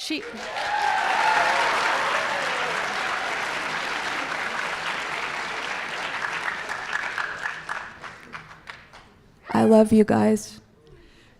She I love you guys.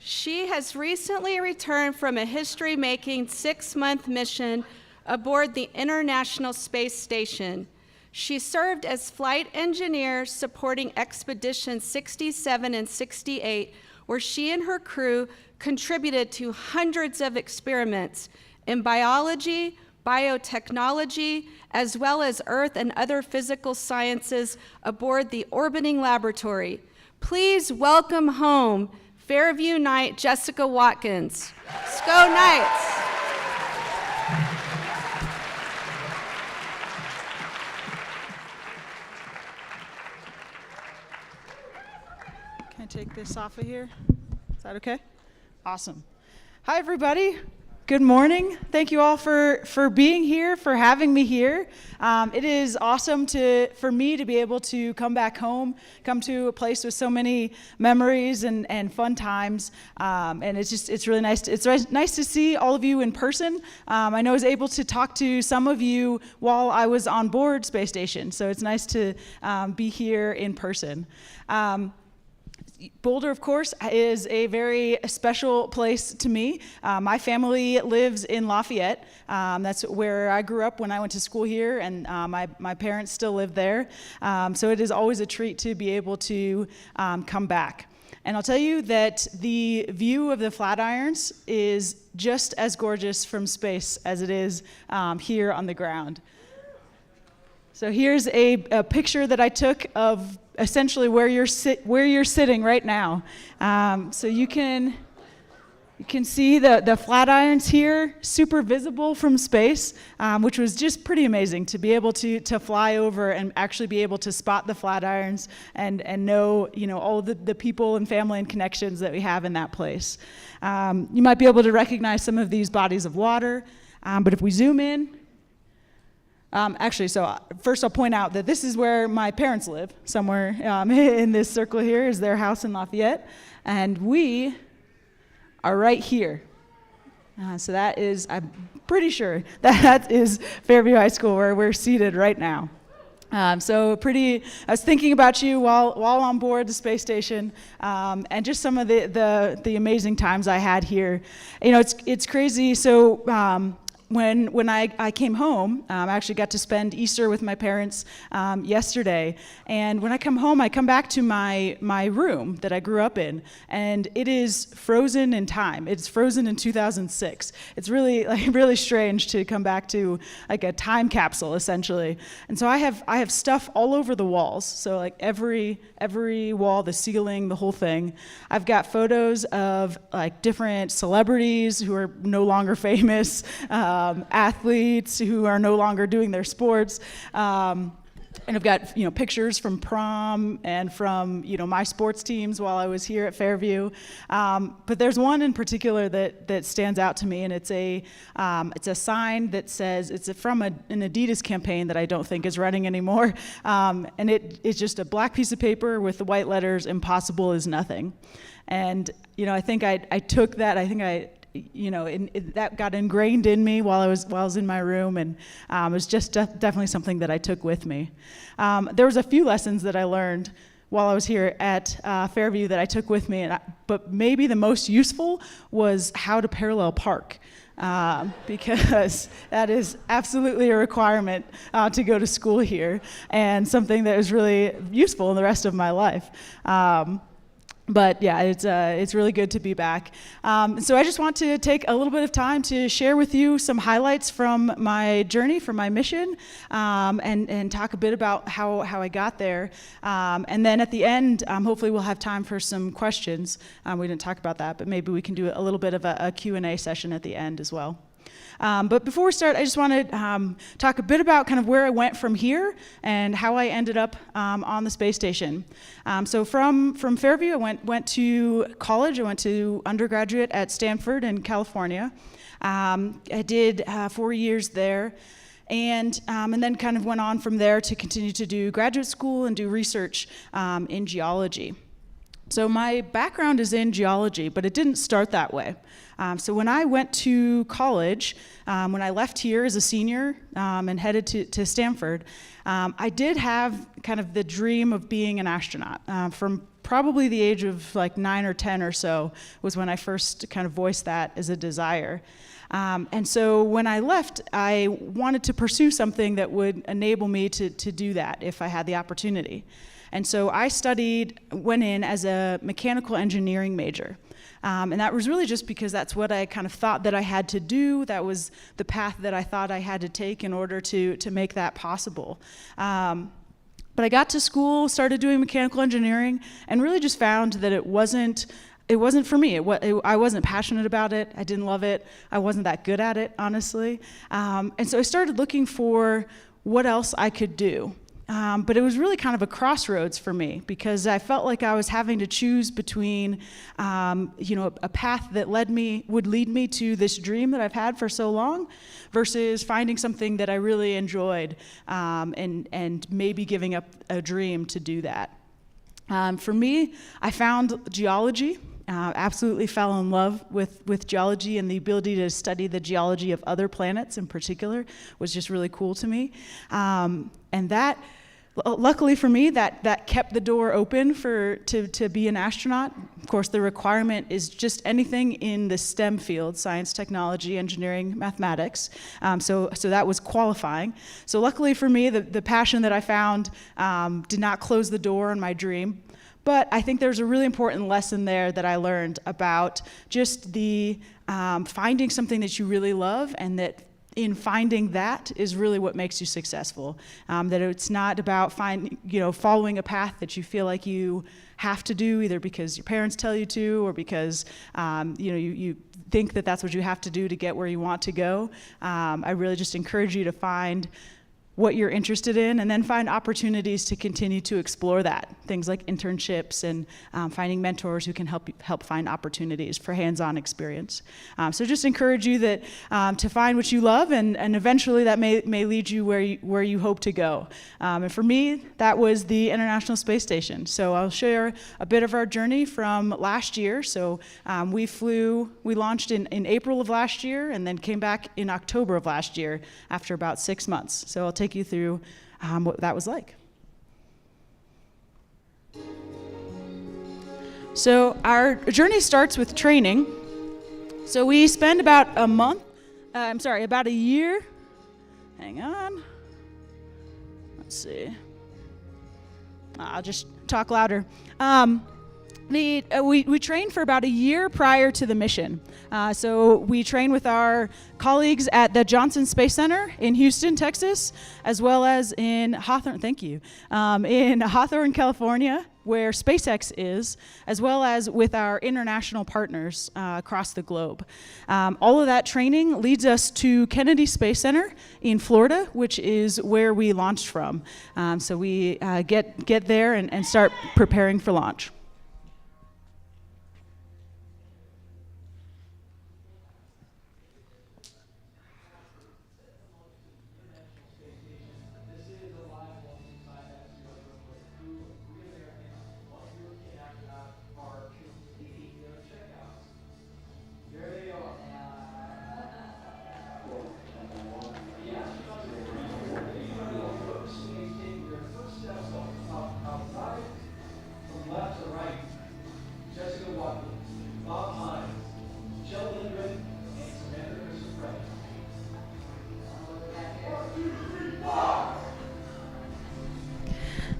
She has recently returned from a history-making 6-month mission aboard the International Space Station. She served as flight engineer supporting Expeditions 67 and 68, where she and her crew contributed to hundreds of experiments in biology, biotechnology, as well as earth and other physical sciences aboard the orbiting laboratory. Please welcome home Fairview Knight Jessica Watkins. Go Knights! Can I take this off of here? Is that okay? Awesome. Hi, everybody. Good morning. Thank you all for being here, for having me here. It is awesome for me to be able to come back home, come to a place with so many memories and fun times. And it's really nice. It's nice to see all of you in person. I know I was able to talk to some of you while I was on board Space Station, so it's nice to be here in person. Boulder, of course, is a very special place to me. My family lives in Lafayette. That's where I grew up when I went to school here, and my parents still live there. So it is always a treat to be able to come back. And I'll tell you that the view of the Flatirons is just as gorgeous from space as it is here on the ground. So here's a picture that I took of essentially where you're sitting right now. So you can see the Flatirons here, super visible from space, which was just pretty amazing to be able to fly over and actually be able to spot the Flatirons and know all the people and family and connections that we have in that place. You might be able to recognize some of these bodies of water, but if we zoom in. So first I'll point out that this is where my parents live. Somewhere in this circle here is their house in Lafayette, and we are right here. So that is, I'm pretty sure that is Fairview High School where we're seated right now. I was thinking about you while on board the space station, and just some of the amazing times I had here. It's crazy. So. When I came home, I actually got to spend Easter with my parents yesterday. And when I come home, I come back to my room that I grew up in, and it is frozen in time. It's frozen in 2006. It's really strange to come back to like a time capsule essentially. And so I have stuff all over the walls. So like every wall, the ceiling, the whole thing. I've got photos of like different celebrities who are no longer famous. Athletes who are no longer doing their sports, and I've got pictures from prom and from my sports teams while I was here at Fairview. But there's one in particular that stands out to me, and it's a sign that says it's from an Adidas campaign that I don't think is running anymore, and it's just a black piece of paper with the white letters "Impossible is nothing," and I think I took that. I think that got ingrained in me while I was in my room, and it was just definitely something that I took with me. There was a few lessons that I learned while I was here at Fairview that I took with me, but maybe the most useful was how to parallel park. Because that is absolutely a requirement to go to school here, and something that was really useful in the rest of my life. But yeah, it's really good to be back. So I just want to take a little bit of time to share with you some highlights from my journey, from my mission, and talk a bit about how I got there. And then at the end, hopefully we'll have time for some questions. We didn't talk about that, but maybe we can do a little bit of a Q&A session at the end as well. But before we start, I just want to talk a bit about kind of where I went from here and how I ended up on the space station. So from Fairview, I went to college. I went to undergraduate at Stanford in California. I did 4 years there. And then kind of went on from there to continue to do graduate school and do research in geology. So my background is in geology, but it didn't start that way. So when I went to college, when I left here as a senior and headed to Stanford, I did have kind of the dream of being an astronaut. From probably the age of like 9 or 10 or so was when I first kind of voiced that as a desire. And so when I left, I wanted to pursue something that would enable me to do that if I had the opportunity. And so I went in as a mechanical engineering major. And that was really just because that's what I kind of thought that I had to do. That was the path that I thought I had to take in order to make that possible. But I got to school, started doing mechanical engineering, and really just found that it wasn't for me. I wasn't passionate about it. I didn't love it. I wasn't that good at it, honestly. And so I started looking for what else I could do. But it was really kind of a crossroads for me because I felt like I was having to choose between, a path that would lead me to this dream that I've had for so long, versus finding something that I really enjoyed, and maybe giving up a dream to do that. For me, I found geology. Absolutely fell in love with geology, and the ability to study the geology of other planets in particular was just really cool to me. And that, luckily for me, that kept the door open to be an astronaut. Of course, the requirement is just anything in the STEM field: science, technology, engineering, mathematics. So that was qualifying. So luckily for me, the passion that I found did not close the door on my dream. But I think there's a really important lesson there that I learned about just the finding something that you really love, and that in finding that is really what makes you successful. That it's not about following a path that you feel like you have to do, either because your parents tell you to, or because you think that that's what you have to do to get where you want to go. I really just encourage you to find what you're interested in, and then find opportunities to continue to explore that. Things like internships and finding mentors who can help find opportunities for hands-on experience. So just encourage you that to find what you love, and eventually that may lead you where you hope to go. And for me, that was the International Space Station. So I'll share a bit of our journey from last year. So we launched in April of last year, and then came back in October of last year after about 6 months. So I'll take you through what that was like. So our journey starts with training. So we spend about about a year. Hang on. Let's see. I'll just talk louder. We trained for about a year prior to the mission. So we trained with our colleagues at the Johnson Space Center in Houston, Texas, as well as in Hawthorne, in Hawthorne, California, where SpaceX is, as well as with our international partners across the globe. All of that training leads us to Kennedy Space Center in Florida, which is where we launched from. So we get there and start preparing for launch.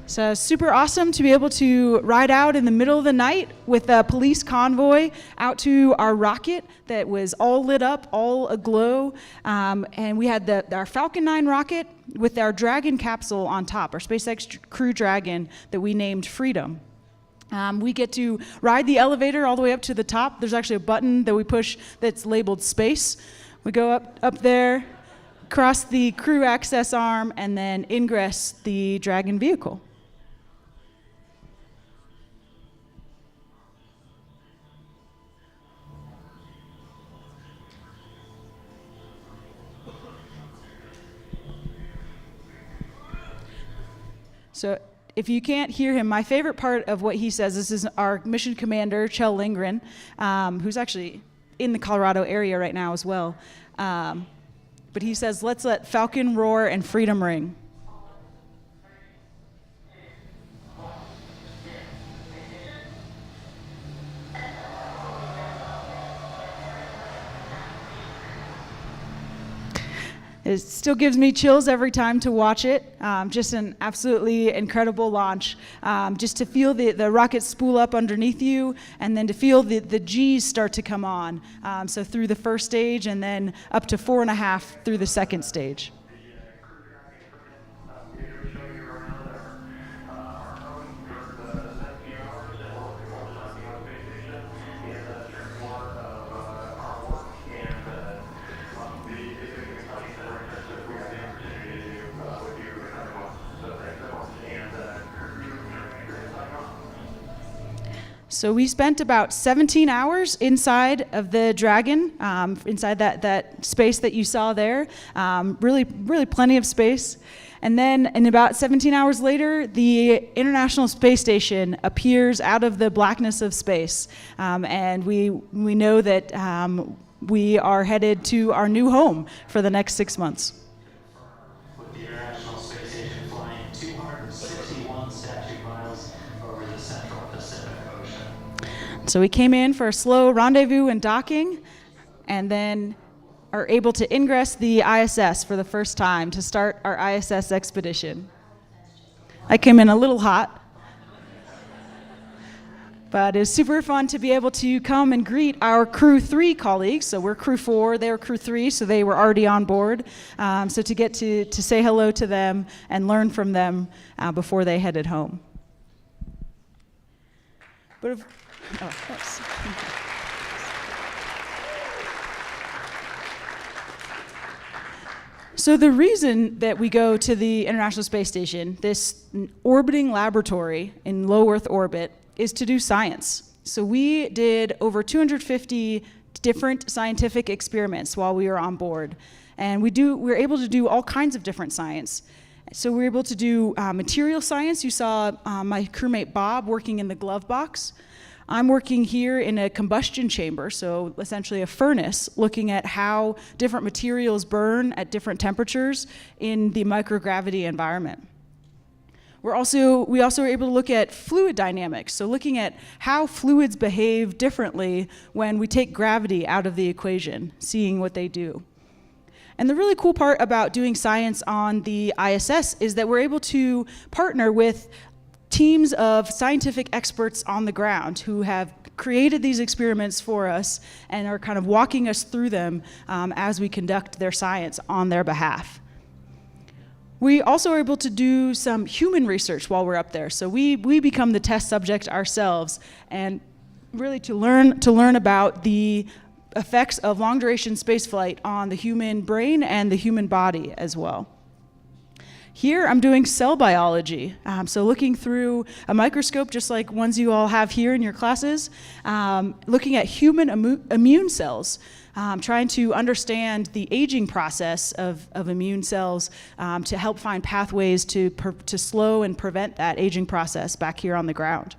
So super awesome to be able to ride out in the middle of the night with a police convoy out to our rocket that was all lit up, all aglow. And we had our Falcon 9 rocket with our Dragon capsule on top, our SpaceX Crew Dragon that we named Freedom. We get to ride the elevator all the way up to the top. There's actually a button that we push that's labeled space. We go up there, cross the crew access arm, and then ingress the Dragon vehicle. So if you can't hear him, my favorite part of what he says, this is our mission commander, Chell Lindgren, who's actually in the Colorado area right now as well. But he says, "Let's let Falcon roar and freedom ring." It still gives me chills every time to watch it. Just an absolutely incredible launch. Just to feel the rocket spool up underneath you, and then to feel the G's start to come on. So through the first stage, and then up to 4.5 through the second stage. So we spent about 17 hours inside of the Dragon, inside that space that you saw there. Really plenty of space. And then in about 17 hours later, the International Space Station appears out of the blackness of space. And we know that we are headed to our new home for the next 6 months. With the International Space Station flying 261 statute miles over the central Pacific Ocean. So we came in for a slow rendezvous and docking, and then are able to ingress the ISS for the first time to start our ISS expedition. I came in a little hot, but it's super fun to be able to come and greet our Crew 3 colleagues. So we're Crew 4, they were Crew 3, so they were already on board. So to get to say hello to them and learn from them before they headed home. But thanks. So the reason that we go to the International Space Station, this orbiting laboratory in low Earth orbit, is to do science. So we did over 250 different scientific experiments while we were on board. And we were able to do all kinds of different science. So we were able to do material science. You saw my crewmate Bob working in the glove box. I'm working here in a combustion chamber, so essentially a furnace, looking at how different materials burn at different temperatures in the microgravity environment. We also were able to look at fluid dynamics, so looking at how fluids behave differently when we take gravity out of the equation, seeing what they do. And the really cool part about doing science on the ISS is that we're able to partner with teams of scientific experts on the ground who have created these experiments for us and are kind of walking us through them as we conduct their science on their behalf. We also are able to do some human research while we're up there. So we become the test subject ourselves, and really to learn about the effects of long-duration spaceflight on the human brain and the human body as well. Here, I'm doing cell biology, so looking through a microscope, just like ones you all have here in your classes, looking at human immune cells, trying to understand the aging process of immune cells to help find pathways to slow and prevent that aging process back here on the ground.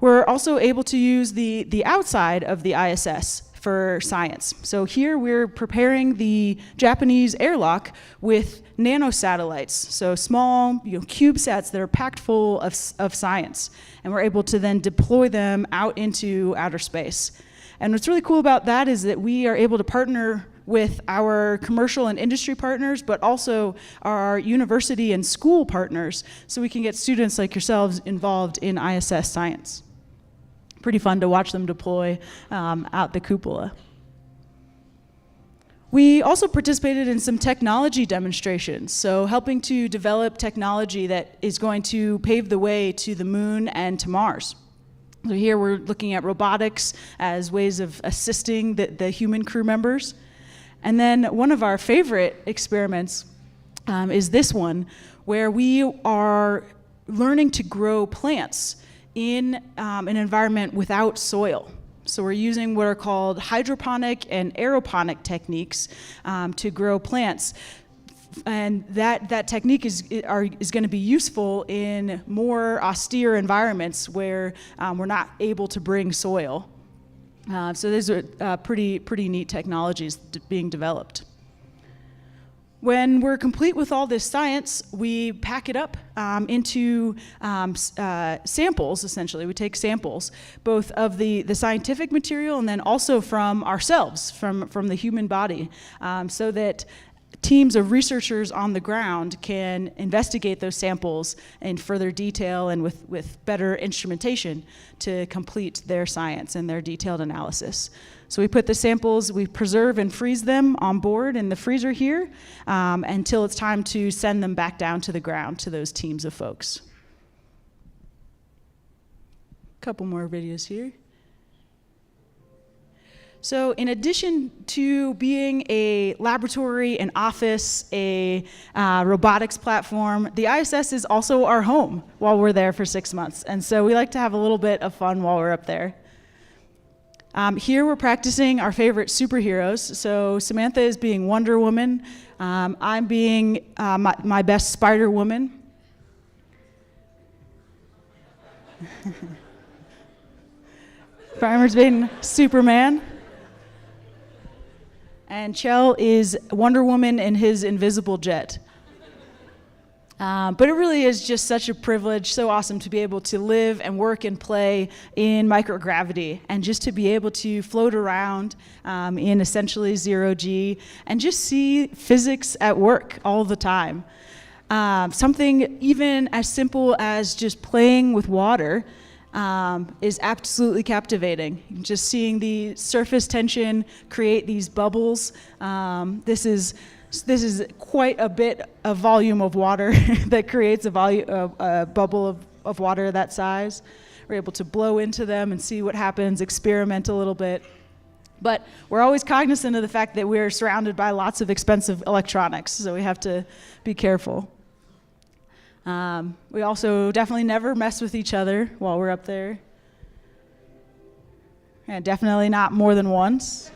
We're also able to use the outside of the ISS for science. So here we're preparing the Japanese airlock with nanosatellites, so small CubeSats that are packed full of science. And we're able to then deploy them out into outer space. And what's really cool about that is that we are able to partner with our commercial and industry partners, but also our university and school partners, so we can get students like yourselves involved in ISS science. Pretty fun to watch them deploy out the cupola. We also participated in some technology demonstrations, so helping to develop technology that is going to pave the way to the moon and to Mars. So here we're looking at robotics as ways of assisting the human crew members. And then one of our favorite experiments is this one, where we are learning to grow plants in an environment without soil. So we're using what are called hydroponic and aeroponic techniques to grow plants. And that technique is going to be useful in more austere environments where we're not able to bring soil. So those are pretty neat technologies being developed. When we're complete with all this science, we pack it up into samples, essentially. We take samples, both of the scientific material and then also from ourselves, from the human body, so that teams of researchers on the ground can investigate those samples in further detail and with better instrumentation to complete their science and their detailed analysis. So we put the samples, we preserve and freeze them on board in the freezer here until it's time to send them back down to the ground to those teams of folks. A couple more videos here. So in addition to being a laboratory, an office, a robotics platform, the ISS is also our home while we're there for 6 months. And so we like to have a little bit of fun while we're up there. Here we're practicing our favorite superheroes. So Samantha is being Wonder Woman. I'm being my best Spider Woman. Primer's being Superman. And Chell is Wonder Woman in his invisible jet. But it really is just such a privilege, so awesome to be able to live and work and play in microgravity and just to be able to float around in essentially zero G and just see physics at work all the time. Something even as simple as just playing with water is absolutely captivating. Just seeing the surface tension create these bubbles. This is quite a bit of volume of water that creates a bubble of water that size. We're able to blow into them and see what happens, experiment a little bit. But we're always cognizant of the fact that we're surrounded by lots of expensive electronics, so we have to be careful. We also definitely never mess with each other while we're up there. And definitely not more than once.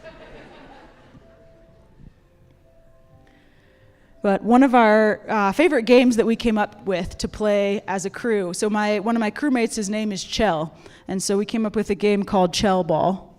But one of our favorite games that we came up with to play as a crew, so one of my crewmates, his name is Chell, and so we came up with a game called Chell Ball.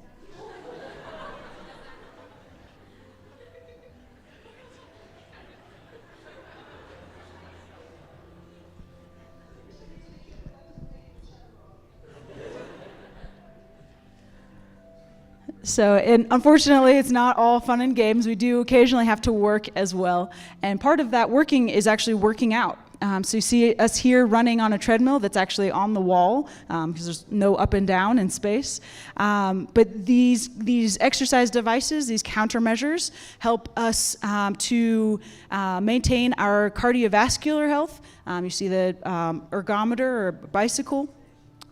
So, and unfortunately, it's not all fun and games. We do occasionally have to work as well. And part of that working is actually working out. So you see us here running on a treadmill that's actually on the wall because there's no up and down in space. But these exercise devices, these countermeasures, help us to maintain our cardiovascular health. You see the ergometer or bicycle.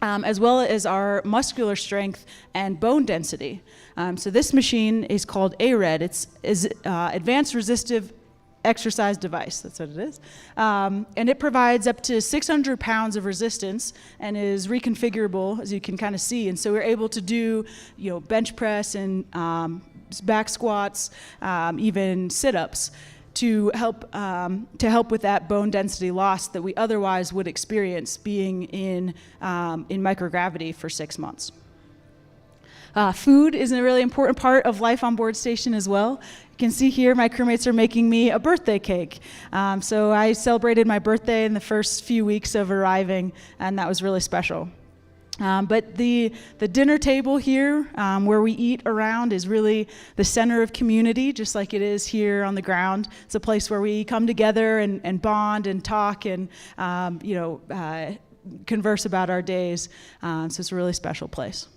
As well as our muscular strength and bone density. So this machine is called ARED. It's Advanced Resistive Exercise Device. That's what it is. And it provides up to 600 pounds of resistance and is reconfigurable, as you can kind of see. And so we're able to do, bench press and back squats, even sit-ups, to help with that bone density loss that we otherwise would experience being in microgravity for 6 months. Food is a really important part of life on board station as well. You can see here my crewmates are making me a birthday cake. So I celebrated my birthday in the first few weeks of arriving, and that was really special. But the dinner table here, where we eat around, is really the center of community, just like it is here on the ground. It's a place where we come together and bond and talk and converse about our days. So it's a really special place.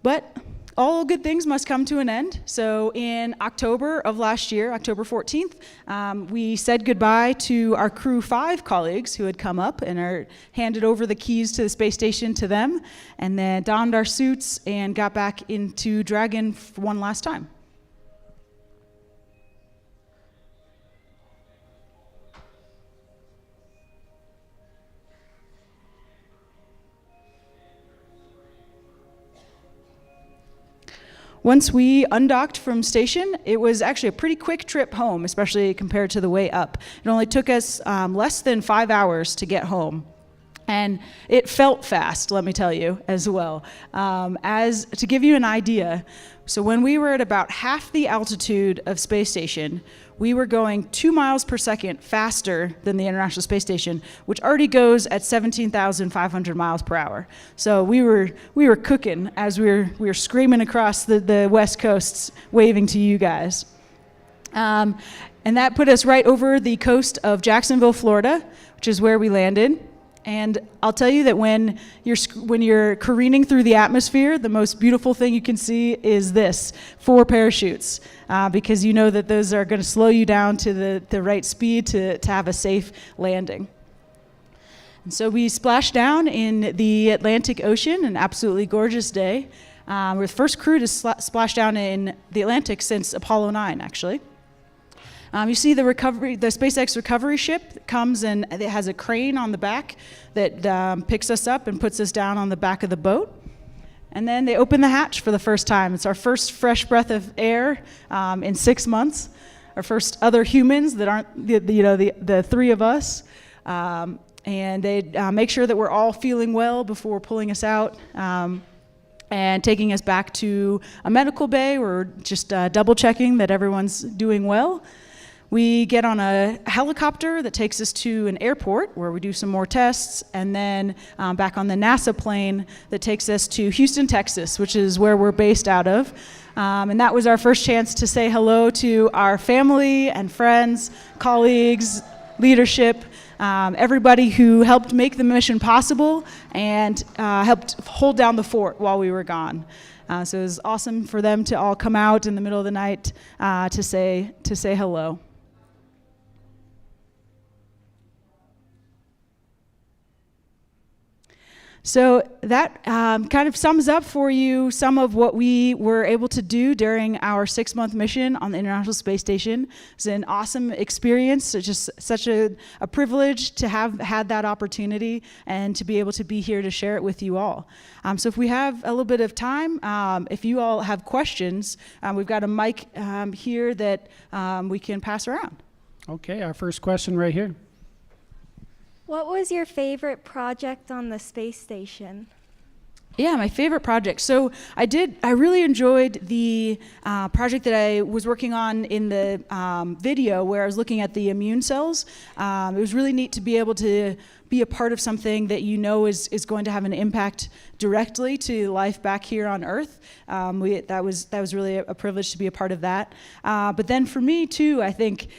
But all good things must come to an end. So in October of last year, October 14th, we said goodbye to our Crew 5 colleagues who had come up and are handed over the keys to the space station to them, and then donned our suits and got back into Dragon for one last time. once we undocked from station, it was actually a pretty quick trip home, especially compared to the way up. It only took us less than 5 hours to get home. And it felt fast, let me tell you, as well. As to give you an idea, so when we were at about half the altitude of space station, we were going 2 miles per second faster than the International Space Station, which already goes at 17,500 miles per hour. So we were cooking as we were screaming across the West Coast, waving to you guys. And that put us right over the coast of Jacksonville, Florida, which is where we landed. And I'll tell you that when you're careening through the atmosphere, the most beautiful thing you can see is this, 4 parachutes, because you know that those are going to slow you down to the right speed to have a safe landing. And so we splashed down in the Atlantic Ocean, an absolutely gorgeous day. We're the first crew to splash down in the Atlantic since Apollo 9, actually. You see the SpaceX recovery ship that comes and it has a crane on the back that picks us up and puts us down on the back of the boat. And then they open the hatch for the first time. It's our first fresh breath of air in 6 months. Our first other humans that aren't the 3 of us. And they make sure that we're all feeling well before pulling us out. And taking us back to a medical bay. We're just double checking that everyone's doing well. We get on a helicopter that takes us to an airport where we do some more tests, and then back on the NASA plane that takes us to Houston, Texas, which is where we're based out of. And that was our first chance to say hello to our family and friends, colleagues, leadership, everybody who helped make the mission possible and helped hold down the fort while we were gone. So it was awesome for them to all come out in the middle of the night to say hello. So that kind of sums up for you some of what we were able to do during our 6-month mission on the International Space Station. It's an awesome experience. It's just such a privilege to have had that opportunity and to be able to be here to share it with you all. So if we have a little bit of time, if you all have questions, we've got a mic here that we can pass around. Okay, our first question right here. What was your favorite project on the space station? Yeah, my favorite project. So I really enjoyed the project that I was working on in the video where I was looking at the immune cells. It was really neat to be able to be a part of something that you know is going to have an impact directly to life back here on Earth. That was really a privilege to be a part of that. But then for me too, I think,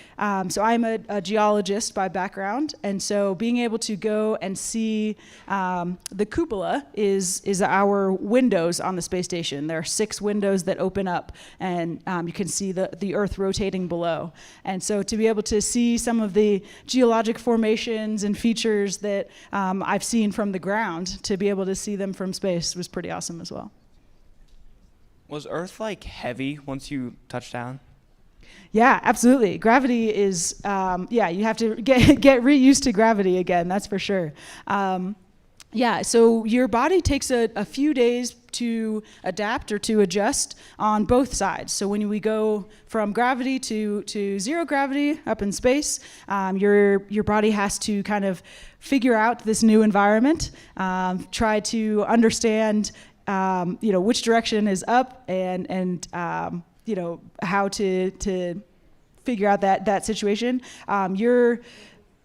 so I'm a geologist by background, and so being able to go and see the cupola is our windows on the space station. There are 6 windows that open up, and you can see the Earth rotating below. And so to be able to see some of the geologic formations and features that I've seen from the ground, to be able to see them from space was pretty awesome as well. Was Earth like heavy once you touched down? Yeah, absolutely. Gravity is, you have to get reused to gravity again, that's for sure. Yeah, so your body takes a few days to adapt or to adjust on both sides. So when we go from gravity to zero gravity up in space, your body has to kind of figure out this new environment, try to understand which direction is up and how to figure out that situation.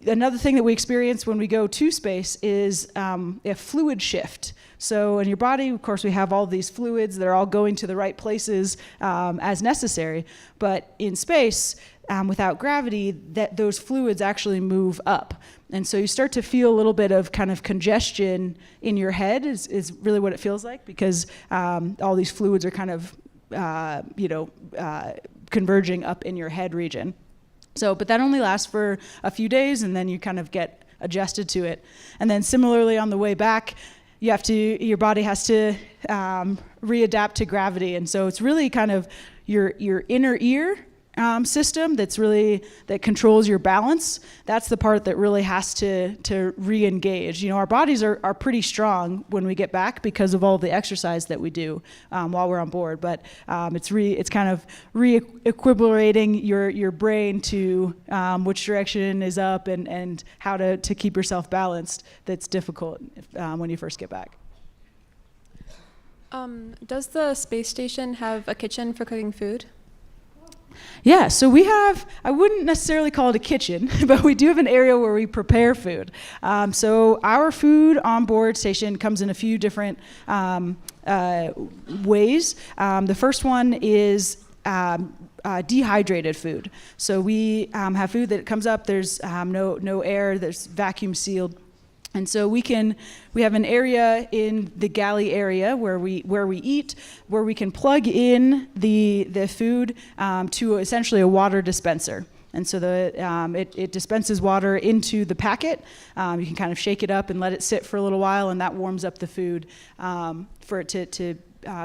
Another thing that we experience when we go to space is a fluid shift. So in your body, of course, we have all these fluids that are all going to the right places as necessary. But in space, without gravity, those fluids actually move up. And so you start to feel a little bit of kind of congestion in your head is really what it feels like, because all these fluids are kind of converging up in your head region. So, but that only lasts for a few days, and then you kind of get adjusted to it. And then similarly on the way back, your body has to readapt to gravity. And so it's really kind of your inner ear system that controls your balance. That's the part that really has to re-engage. Our bodies are pretty strong when we get back because of all the exercise that we do while we're on board. But it's kind of re-equilibrating your brain to which direction is up and how to keep yourself balanced. That's difficult when you first get back. Does the space station have a kitchen for cooking food? Yeah, so we have, I wouldn't necessarily call it a kitchen, but we do have an area where we prepare food. So our food on board station comes in a few different ways. The first one is dehydrated food. So we have food that comes up, there's no air, there's vacuum sealed. And so we have an area in the galley area where we eat, where we can plug in the food to essentially a water dispenser. And so it dispenses water into the packet. You can kind of shake it up and let it sit for a little while, and that warms up the food for it to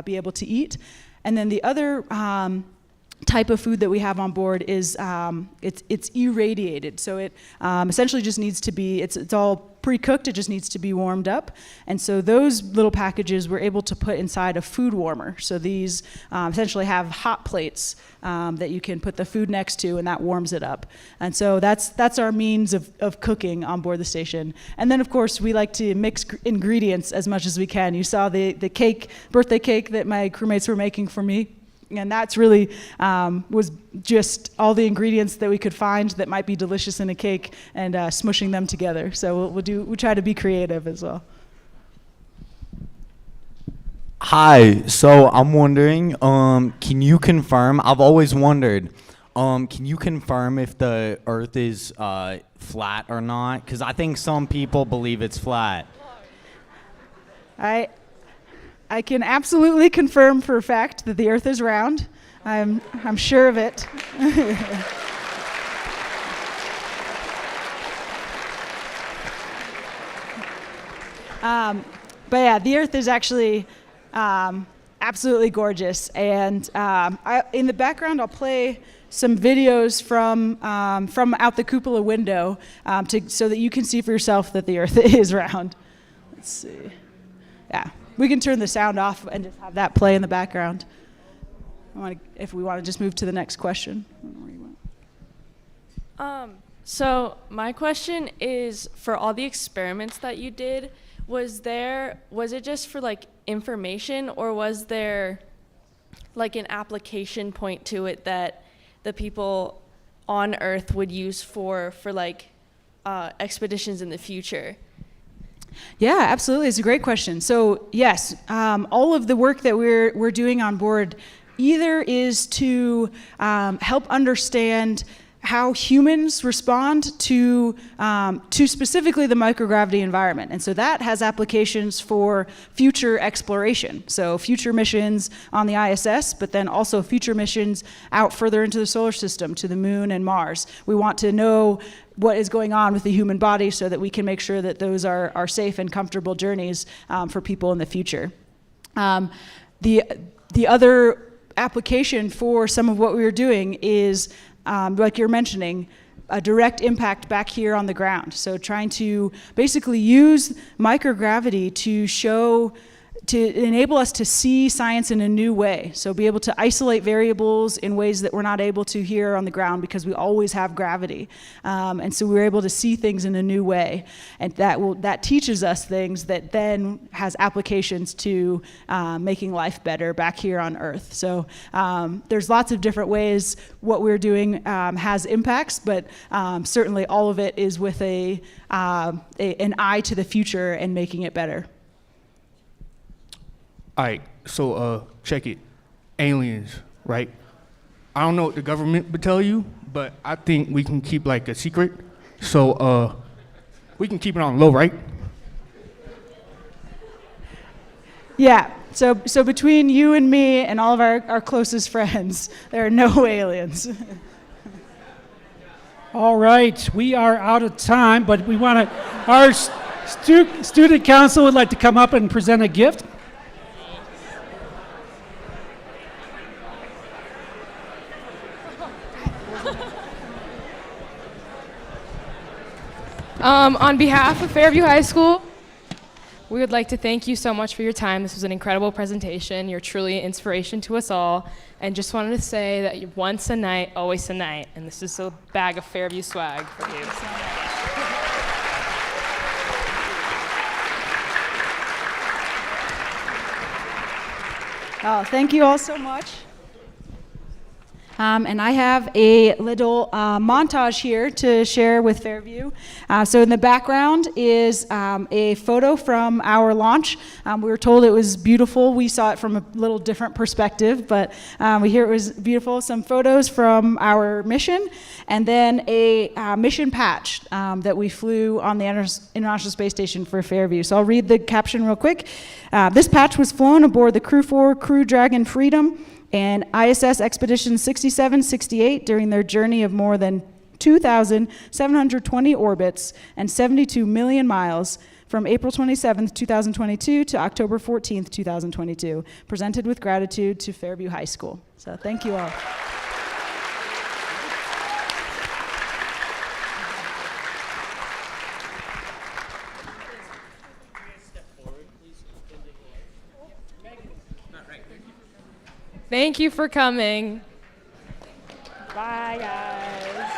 be able to eat. And then the other type of food that we have on board is it's irradiated. So it essentially just needs to be, it's all pre-cooked, it just needs to be warmed up. And so those little packages we're able to put inside a food warmer. So these essentially have hot plates that you can put the food next to, and that warms it up. And so that's our means of cooking on board the station. And then of course we like to mix ingredients as much as we can. You saw the birthday cake that my crewmates were making for me. And that's really was just all the ingredients that we could find that might be delicious in a cake and smushing them together. So we'll try to be creative as well. Hi, so I'm wondering, can you confirm, I've always wondered, can you confirm if the Earth is flat or not? Because I think some people believe it's flat. I can absolutely confirm for a fact that the Earth is round. I'm sure of it. But yeah, the Earth is actually absolutely gorgeous. And in the background, I'll play some videos from out the cupola window so that you can see for yourself that the Earth is round. Let's see. Yeah. We can turn the sound off and just have that play in the background. If we want to just move to the next question. So my question is, for all the experiments that you did, was it just for like information, or was there like an application point to it that the people on Earth would use for like expeditions in the future? Yeah, absolutely. It's a great question. So yes, all of the work that we're doing on board either is to help understand how humans respond to specifically the microgravity environment. And so that has applications for future exploration. So future missions on the ISS, but then also future missions out further into the solar system to the moon and Mars. We want to know what is going on with the human body so that we can make sure that those are safe and comfortable journeys for people in the future. The other application for some of what we were doing is, like you're mentioning, a direct impact back here on the ground. So trying to basically use microgravity to enable us to see science in a new way. So be able to isolate variables in ways that we're not able to here on the ground because we always have gravity. And so we're able to see things in a new way. And that teaches us things that then has applications to making life better back here on Earth. So there's lots of different ways what we're doing has impacts, but certainly all of it is with an eye to the future and making it better. All right, so check it. Aliens, right? I don't know what the government would tell you, but I think we can keep like a secret. So we can keep it on low, right? Yeah, so between you and me and all of our closest friends, there are no aliens. All right, we are out of time, but we want to, our student council would like to come up and present a gift. On behalf of Fairview High School, we would like to thank you so much for your time. This was an incredible presentation. You're truly an inspiration to us all. And just wanted to say that you're once a night, always a night. And this is a bag of Fairview swag for you. Oh, thank you all so much. And I have a little montage here to share with Fairview. So in the background is a photo from our launch. We were told it was beautiful. We saw it from a little different perspective, but we hear it was beautiful. Some photos from our mission, and then a mission patch that we flew on the International Space Station for Fairview. So I'll read the caption real quick. This patch was flown aboard the Crew 4 Crew Dragon Freedom and ISS Expedition 67-68 during their journey of more than 2,720 orbits and 72 million miles from April 27th, 2022 to October 14th, 2022. Presented with gratitude to Fairview High School. So thank you all. Thank you for coming. Bye, guys.